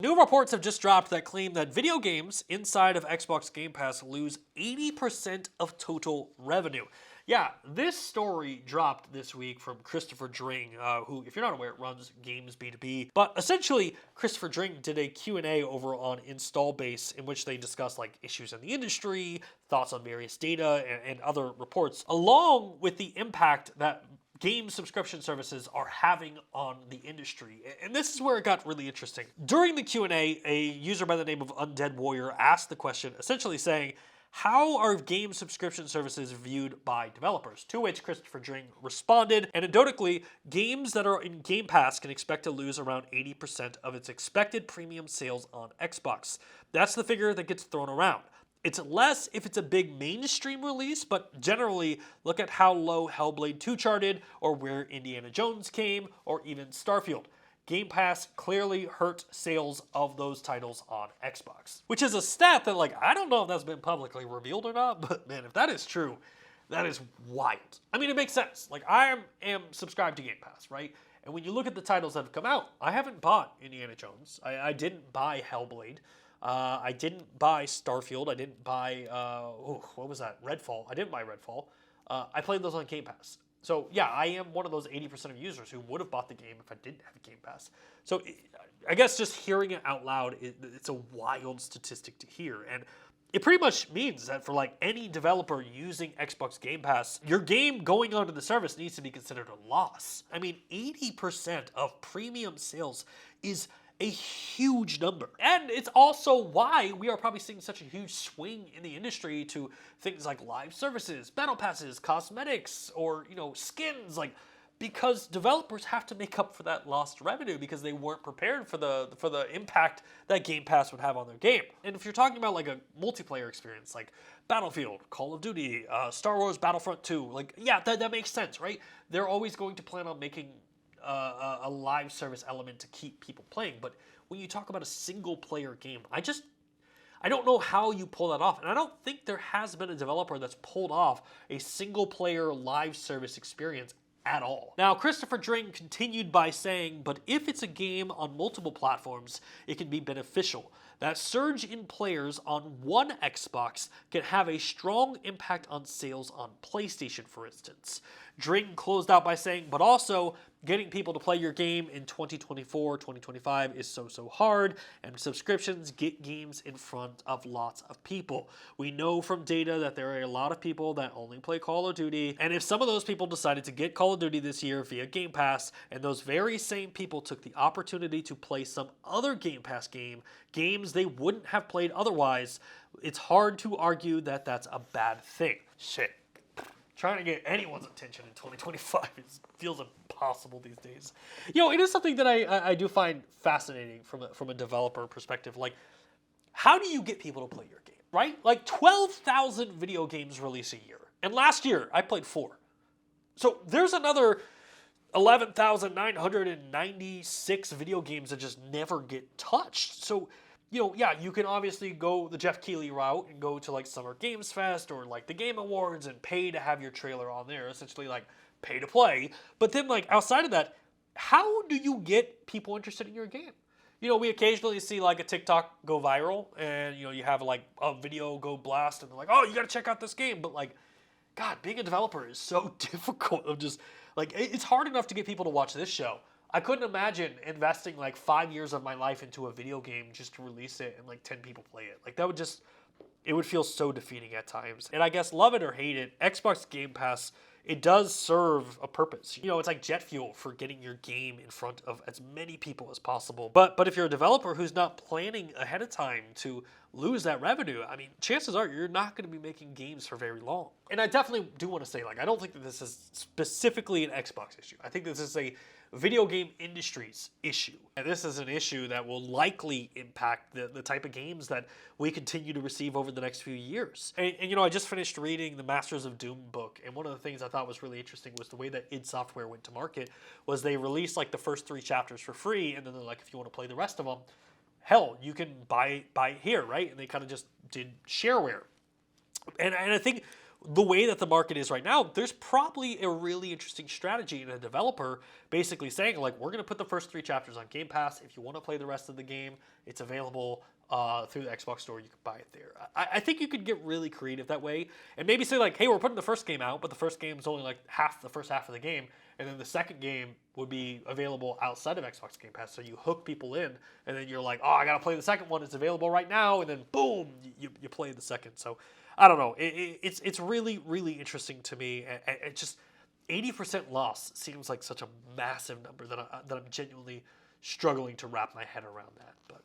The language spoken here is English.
New reports have just dropped that claim that video games inside of Xbox Game Pass lose 80% of total revenue. Yeah, this story dropped this week from Christopher Dring, who, if you're not aware, runs Games B2B. But essentially, Christopher Dring did a Q&A over on Install Base in which they discussed like issues in the industry, thoughts on various data, and other reports, along with the impact that game subscription services are having on the industry. And this is where it got really interesting. During the Q&A, a user by the name of Undead Warrior asked the question, essentially saying, how are game subscription services viewed by developers? To which Christopher Dring responded, anecdotally, games that are in Game Pass can expect to lose around 80% of its expected premium sales on Xbox. That's the figure that gets thrown around. It's less if it's a big mainstream release, but generally, look at how low Hellblade 2 charted, or where Indiana Jones came, or even Starfield. Game Pass clearly hurt sales of those titles on Xbox. Which is a stat that, like, I don't know if that's been publicly revealed or not, but man, if that is true, that is wild. I mean, it makes sense. Like, I am subscribed to Game Pass, right? And when you look at the titles that have come out, I haven't bought Indiana Jones. I didn't buy Hellblade. I didn't buy Starfield. I didn't buy, what was that? Redfall. I didn't buy Redfall. I played those on Game Pass. So yeah, I am one of those 80% of users who would have bought the game if I didn't have Game Pass. So I guess just hearing it out loud, it's a wild statistic to hear. And it pretty much means that for like any developer using Xbox Game Pass, your game going onto the service needs to be considered a loss. I mean, 80% of premium sales is a huge number. And it's also why we are probably seeing such a huge swing in the industry to things like live services, battle passes, cosmetics, or, skins, because developers have to make up for that lost revenue because they weren't prepared for the impact that Game Pass would have on their game. And if you're talking about like a multiplayer experience like Battlefield, Call of Duty, Star Wars Battlefront 2, that makes sense, right? They're always going to plan on making a live service element to keep people playing. But when you talk about a single player game, I don't know how you pull that off. And I don't think there has been a developer that's pulled off a single player live service experience at all. Now, Christopher Dring continued by saying, but if it's a game on multiple platforms, it can be beneficial. That surge in players on one Xbox can have a strong impact on sales on PlayStation, for instance. Dring closed out by saying, but also, getting people to play your game in 2024, 2025 is so hard, and subscriptions get games in front of lots of people. We know from data that there are a lot of people that only play Call of Duty, and if some of those people decided to get Call of Duty this year via Game Pass, and those very same people took the opportunity to play some other Game Pass games they wouldn't have played otherwise, it's hard to argue that that's a bad thing. Shit. Trying to get anyone's attention in 2025 feels impossible these days. It is something that I do find fascinating from a developer perspective. Like, how do you get people to play your game, right? Like, 12,000 video games release a year. And last year, I played 4. So there's another 11,996 video games that just never get touched. So you can obviously go the Jeff Keighley route and go to like Summer Games Fest or like the Game Awards and pay to have your trailer on there, essentially like pay to play. But then like outside of that, how do you get people interested in your game? We occasionally see like a TikTok go viral and you have like a video go blast and they're like, oh, you got to check out this game. But like, God, being a developer is so difficult. It's hard enough to get people to watch this show. I couldn't imagine investing like 5 years of my life into a video game just to release it and like 10 people play it. Like it would feel so defeating at times. And I guess love it or hate it, Xbox Game Pass, it does serve a purpose. It's like jet fuel for getting your game in front of as many people as possible. But if you're a developer who's not planning ahead of time to lose that revenue, I mean, chances are you're not going to be making games for very long. And I definitely do want to say, I don't think that this is specifically an Xbox issue. I think this is a video game industry's issue. And this is an issue that will likely impact the type of games that we continue to receive over the next few years. And I just finished reading the Masters of Doom book, and one of the things I thought was really interesting was the way that id Software went to market was they released like the first 3 chapters for free, and then they're like, if you want to play the rest of them, hell, you can buy it here, right? And they kind of just did shareware. And I think the way that the market is right now, there's probably a really interesting strategy in a developer basically saying, like, we're going to put the first 3 chapters on Game Pass. If you want to play the rest of the game, it's available through the Xbox Store. You can buy it there. I think you could get really creative that way and maybe say, like, hey, we're putting the first game out, but the first game is only like the first half of the game, and then the second game would be available outside of Xbox Game Pass. So you hook people in, and then you're like, oh, I got to play the second one. It's available right now, and then boom, you play the second. So I don't know. It's really, really interesting to me. It just 80% loss seems like such a massive number that I'm genuinely struggling to wrap my head around that. But